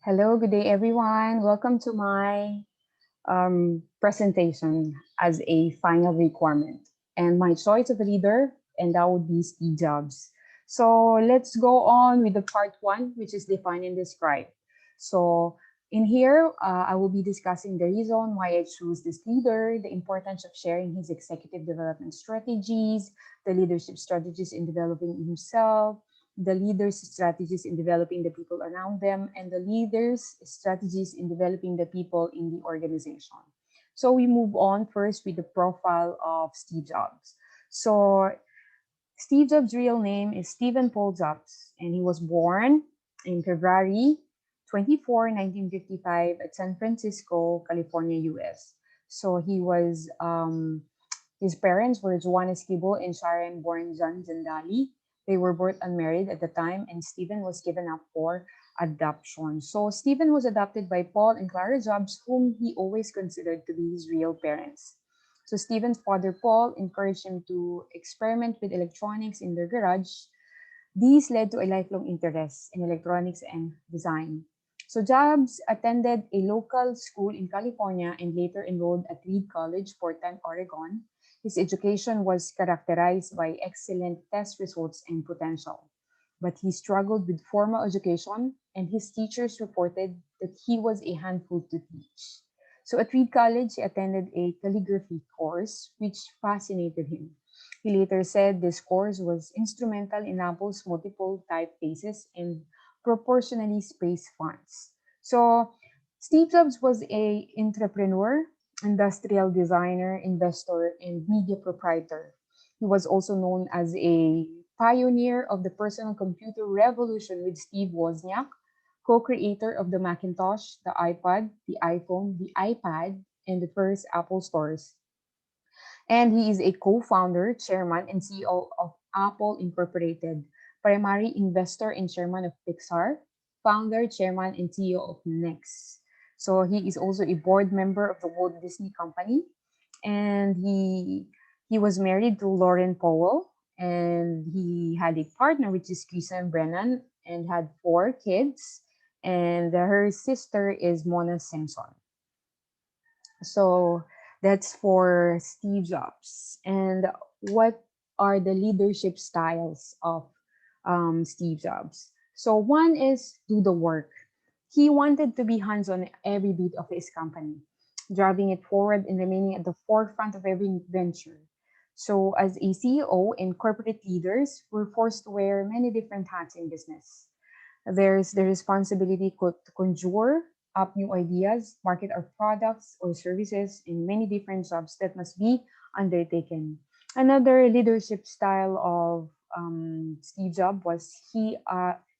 Hello, good day, everyone. Welcome to my presentation as a final requirement. And my choice of a leader, and that would be Steve Jobs. So let's go on with the part one, which is define and describe. So in here, I will be discussing the reason why I choose this leader, the importance of sharing his executive development strategies, the leadership strategies in developing himself, the leaders' strategies in developing the people around them, and the leaders' strategies in developing the people in the organization. So we move on first with the profile of Steve Jobs. So Steve Jobs' real name is Stephen Paul Jobs, and he was born in February 24, 1955 at San Francisco, California, US. So his parents were Juan Esquivel and Sharon born John Zandali. They were both unmarried at the time, and Stephen was given up for adoption. So Stephen was adopted by Paul and Clara Jobs, whom he always considered to be his real parents. So Stephen's father, Paul, encouraged him to experiment with electronics in their garage. These led to a lifelong interest in electronics and design. So Jobs attended a local school in California and later enrolled at Reed College, Portland, Oregon. His education was characterized by excellent test results and potential. But he struggled with formal education, and his teachers reported that he was a handful to teach. So at Reed College, he attended a calligraphy course, which fascinated him. He later said this course was instrumental in Apple's multiple typefaces and proportionally spaced fonts. So Steve Jobs was a entrepreneur, industrial designer, investor, and media proprietor. He was also known as a pioneer of the personal computer revolution with Steve Wozniak, co-creator of the Macintosh, the iPod, the iPhone, the iPad, and the first Apple stores. And he is a co-founder, chairman, and CEO of Apple Incorporated, primary investor and chairman of Pixar, founder, chairman, and CEO of Next. So he is also a board member of the Walt Disney Company, and he was married to Lauren Powell, and he had a partner, which is Kristen Brennan, and had four kids. And her sister is Mona Simpson. So that's for Steve Jobs. And what are the leadership styles of Steve Jobs? So one is do the work. He wanted to be hands on every bit of his company, driving it forward and remaining at the forefront of every venture. So, as a CEO and corporate leaders, we're forced to wear many different hats in business. There's the responsibility to conjure up new ideas, market our products or services in many different jobs that must be undertaken. Another leadership style of Steve Jobs was he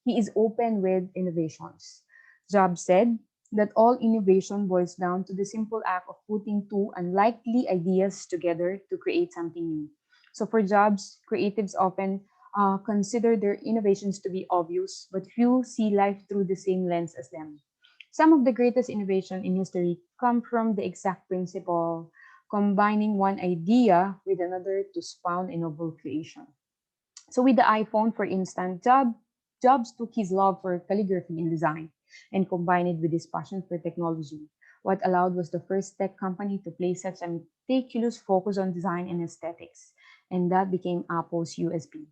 is open with innovations. Jobs said that all innovation boils down to the simple act of putting two unlikely ideas together to create something new. So for Jobs, creatives often consider their innovations to be obvious, but few see life through the same lens as them. Some of the greatest innovation in history come from the exact principle combining one idea with another to spawn a novel creation. So with the iPhone, for instance, Jobs took his love for calligraphy and design and combined it with his passion for technology. What allowed was the first tech company to place such a meticulous focus on design and aesthetics, and that became Apple's USB.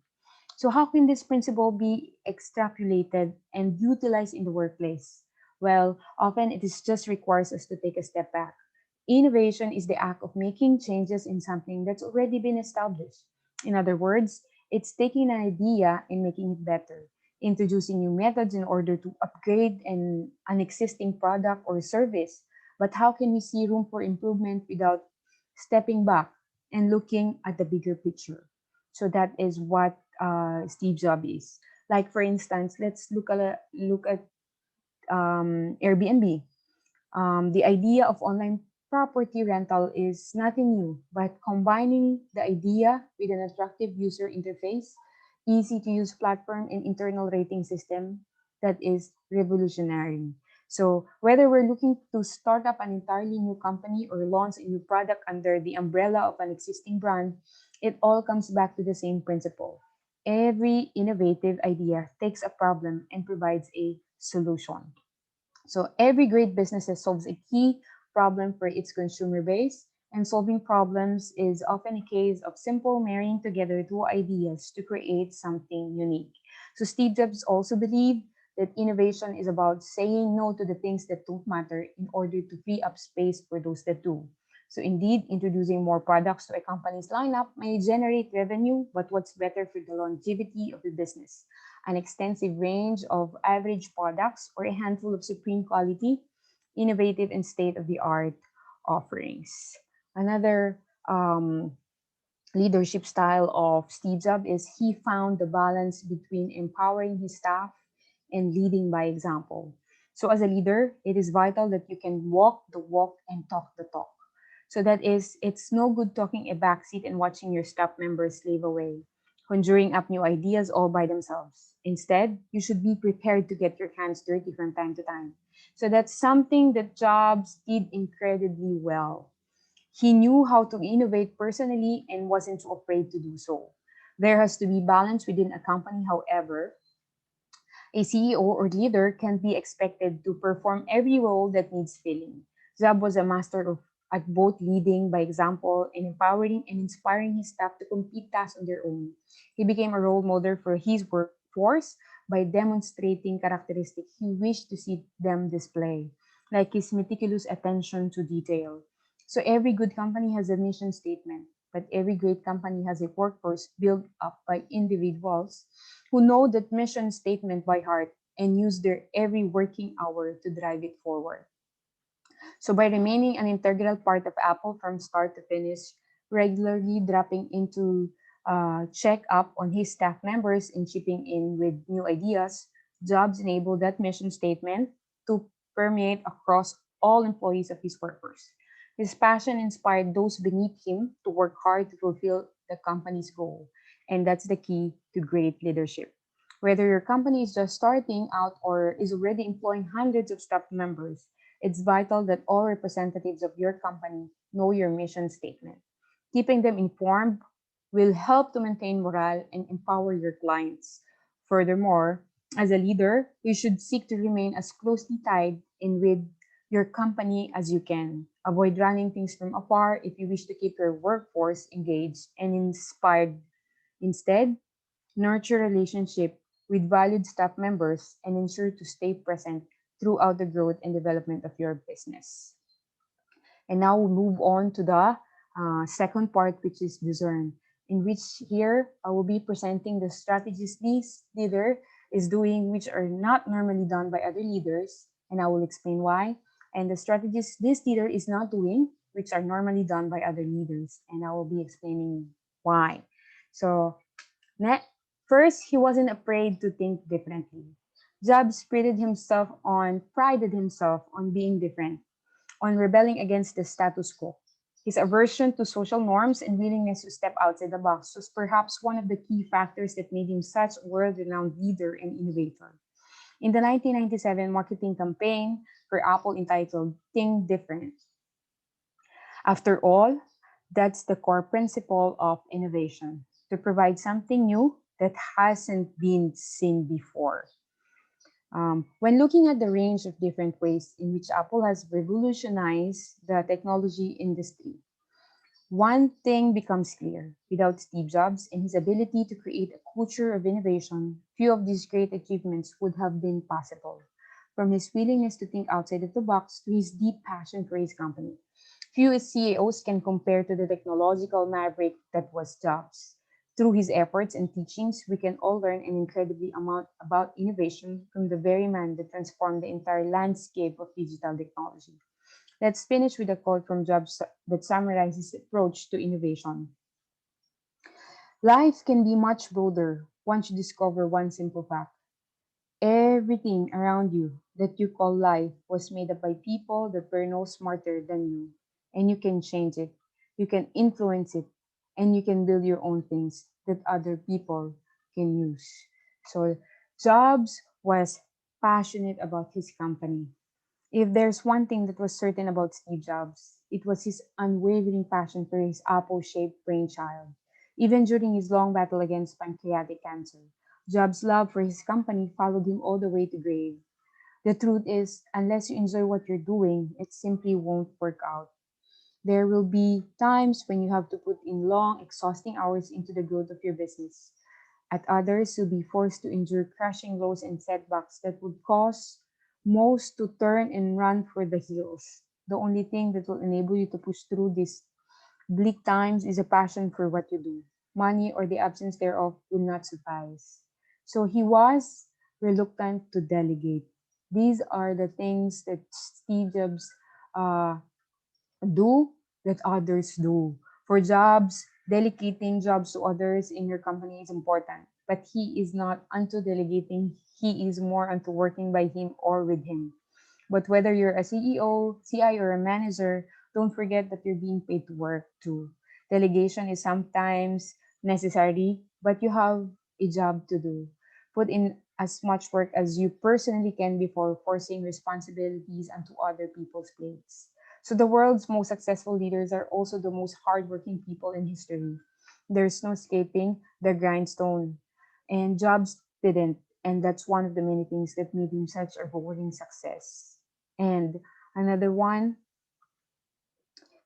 So how can this principle be extrapolated and utilized in the workplace? Well, often it is just requires us to take a step back. Innovation is the act of making changes in something that's already been established. In other words, it's taking an idea and making it better, introducing new methods in order to upgrade an existing product or service. But how can we see room for improvement without stepping back and looking at the bigger picture? So that is what Steve Jobs is. Like for instance, let's look at Airbnb. The idea of online property rental is nothing new, but combining the idea with an attractive user interface, easy to use platform, and internal rating system that is revolutionary. So whether we're looking to start up an entirely new company or launch a new product under the umbrella of an existing brand, it all comes back to the same principle. Every innovative idea takes a problem and provides a solution. So every great business solves a key problem for its consumer base, and solving problems is often a case of simple marrying together two ideas to create something unique. So Steve Jobs also believed that innovation is about saying no to the things that don't matter in order to free up space for those that do. So indeed, introducing more products to a company's lineup may generate revenue, but what's better for the longevity of the business? An extensive range of average products or a handful of supreme quality, innovative and state-of-the-art offerings. Another leadership style of Steve Jobs is he found the balance between empowering his staff and leading by example. So as a leader, it is vital that you can walk the walk and talk the talk. So that is, it's no good talking a backseat and watching your staff members slave away, conjuring up new ideas all by themselves. Instead, you should be prepared to get your hands dirty from time to time. So that's something that Jobs did incredibly well. He knew how to innovate personally and wasn't too afraid to do so. There has to be balance within a company, however. A CEO or leader can't be expected to perform every role that needs filling. Zab was a master of at both leading by example and empowering and inspiring his staff to complete tasks on their own. He became a role model for his workforce by demonstrating characteristics he wished to see them display, like his meticulous attention to detail. So every good company has a mission statement, but every great company has a workforce built up by individuals who know that mission statement by heart and use their every working hour to drive it forward. So by remaining an integral part of Apple from start to finish, regularly dropping into check up on his staff members and chipping in with new ideas, Jobs enabled that mission statement to permeate across all employees of his workforce. His passion inspired those beneath him to work hard to fulfill the company's goal. And that's the key to great leadership. Whether your company is just starting out or is already employing hundreds of staff members, it's vital that all representatives of your company know your mission statement. Keeping them informed will help to maintain morale and empower your clients. Furthermore, as a leader, you should seek to remain as closely tied in with your company as you can. Avoid running things from afar if you wish to keep your workforce engaged and inspired. Instead, nurture relationship with valued staff members and ensure to stay present throughout the growth and development of your business. And now we move on to the second part, which is discern, in which here I will be presenting the strategies this leader is doing, which are not normally done by other leaders, and I will explain why. And the strategies this leader is not doing, which are normally done by other leaders, and I will be explaining why. So first, he wasn't afraid to think differently. Jobs prided himself on being different, on rebelling against the status quo. His aversion to social norms and willingness to step outside the box was perhaps one of the key factors that made him such a world-renowned leader and innovator. In the 1997 marketing campaign for Apple entitled Think Different, after all, that's the core principle of innovation, to provide something new that hasn't been seen before. When looking at the range of different ways in which Apple has revolutionized the technology industry, one thing becomes clear. Without Steve Jobs and his ability to create a culture of innovation, few of these great achievements would have been possible. From his willingness to think outside of the box to his deep passion for his company, few CEOs can compare to the technological maverick that was Jobs. Through his efforts and teachings, we can all learn an incredibly amount about innovation from the very man that transformed the entire landscape of digital technology. Let's finish with a quote from Jobs that summarizes his approach to innovation. Life can be much broader once you discover one simple fact. Everything around you that you call life was made up by people that were no smarter than you. And you can change it, you can influence it, and you can build your own things that other people can use. So, Jobs was passionate about his company. If there's one thing that was certain about Steve Jobs, it was his unwavering passion for his apple shaped brainchild. Even during his long battle against pancreatic cancer, Jobs' love for his company followed him all the way to grave. The truth is, unless you enjoy what you're doing, it simply won't work out. There will be times when you have to put in long, exhausting hours into the growth of your business. At others, you'll be forced to endure crashing lows and setbacks that would cause most to turn and run for the hills. The only thing that will enable you to push through these bleak times is a passion for what you do. Money or the absence thereof will not suffice. So he was reluctant to delegate. These are the things that Steve Jobs uh, do that others do. For jobs, delegating jobs to others in your company is important, but he is not unto delegating. He is more unto working by him or with him. But whether you're a CEO, CI, or a manager, don't forget that you're being paid to work too. Delegation is sometimes necessary, but you have a job to do. Put in as much work as you personally can before forcing responsibilities onto other people's plates. So the world's most successful leaders are also the most hardworking people in history. There's no escaping the grindstone. And Jobs didn't. And that's one of the many things that made him such a rewarding success. And another one,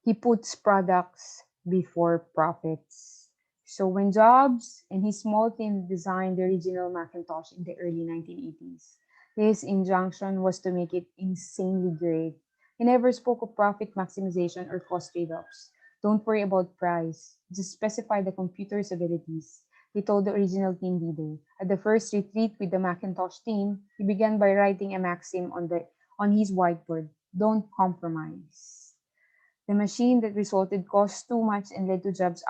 he puts products before profits. So when Jobs and his small team designed the original Macintosh in the early 1980s, his injunction was to make it insanely great. He never spoke of profit maximization or cost trade-offs. Don't worry about price. Just specify the computer's abilities. He told the original team leader. At the first retreat with the Macintosh team, he began by writing a maxim on his whiteboard. Don't compromise. The machine that resulted cost too much and led to Jobs'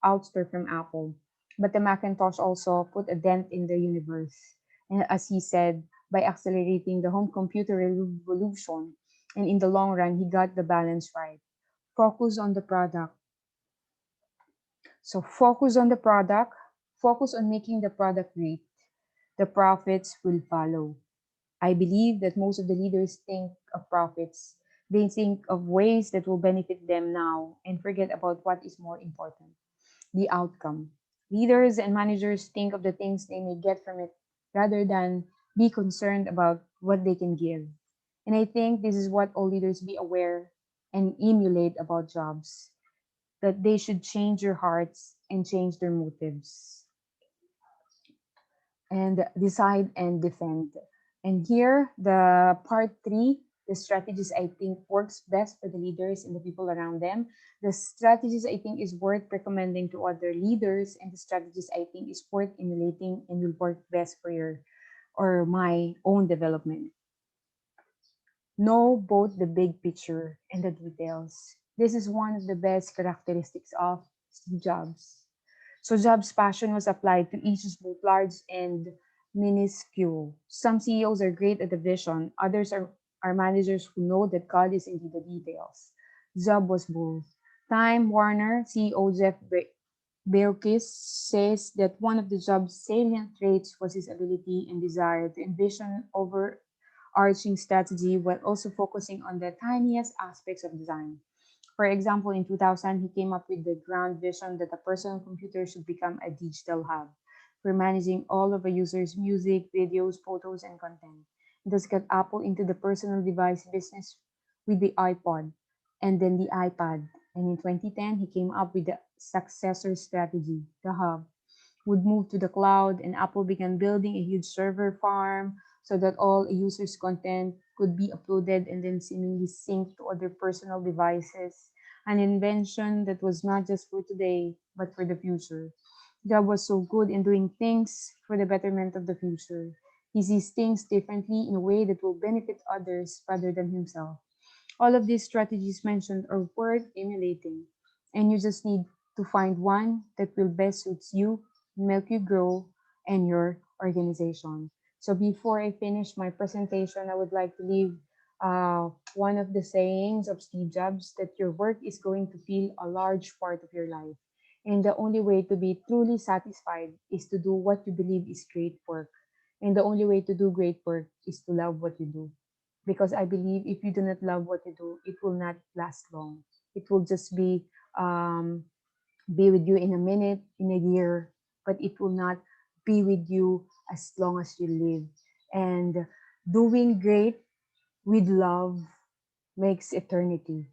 ouster from Apple. But the Macintosh also put a dent in the universe. And as he said, by accelerating the home computer revolution, and in the long run, he got the balance right. Focus on the product. So focus on the product, focus on making the product great. The profits will follow. I believe that most of the leaders think of profits. They think of ways that will benefit them now and forget about what is more important, the outcome. Leaders and managers think of the things they may get from it rather than be concerned about what they can give. And I think this is what all leaders be aware and emulate about Jobs, that they should change their hearts and change their motives and decide and defend. And here, the part three, the strategies I think works best for the leaders and the people around them. The strategies I think is worth recommending to other leaders, and the strategies I think is worth emulating and will work best for your or my own development. Know both the big picture and the details. This is one of the best characteristics of Steve Jobs. So Jobs' passion was applied to issues both large and minuscule. Some CEOs are great at the vision, others are managers who know that God is in the details. Job was both. Time Warner CEO Jeff Bezos says that one of the Jobs' salient traits was his ability and desire to envision overarching strategy while also focusing on the tiniest aspects of design. For example, in 2000, he came up with the grand vision that a personal computer should become a digital hub for managing all of a user's music, videos, photos, and content. This got Apple into the personal device business with the iPod and then the iPad. And in 2010, he came up with the successor strategy, the hub would move to the cloud, and Apple began building a huge server farm so that all a user's content could be uploaded and then seemingly synced to other personal devices. An invention that was not just for today, but for the future. Job was so good in doing things for the betterment of the future. He sees things differently in a way that will benefit others rather than himself. All of these strategies mentioned are worth emulating, and you just need to find one that will best suits you, make you grow, and your organization. So before I finish my presentation, I would like to leave one of the sayings of Steve Jobs that your work is going to fill a large part of your life. And the only way to be truly satisfied is to do what you believe is great work. And the only way to do great work is to love what you do, because I believe if you do not love what you do, it will not last long. It will just um, be with you in a minute, in a year, but it will not be with you as long as you live. And Doing great with love makes eternity.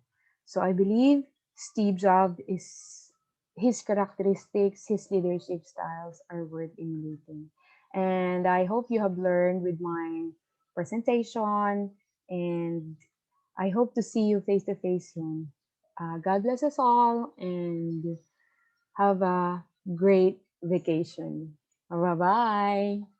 So I believe Steve Jobs is his characteristics, his leadership styles are worth emulating. And I hope you have learned with my presentation, and I hope to see you face to face soon. God bless us all and have a great vacation. Bye bye.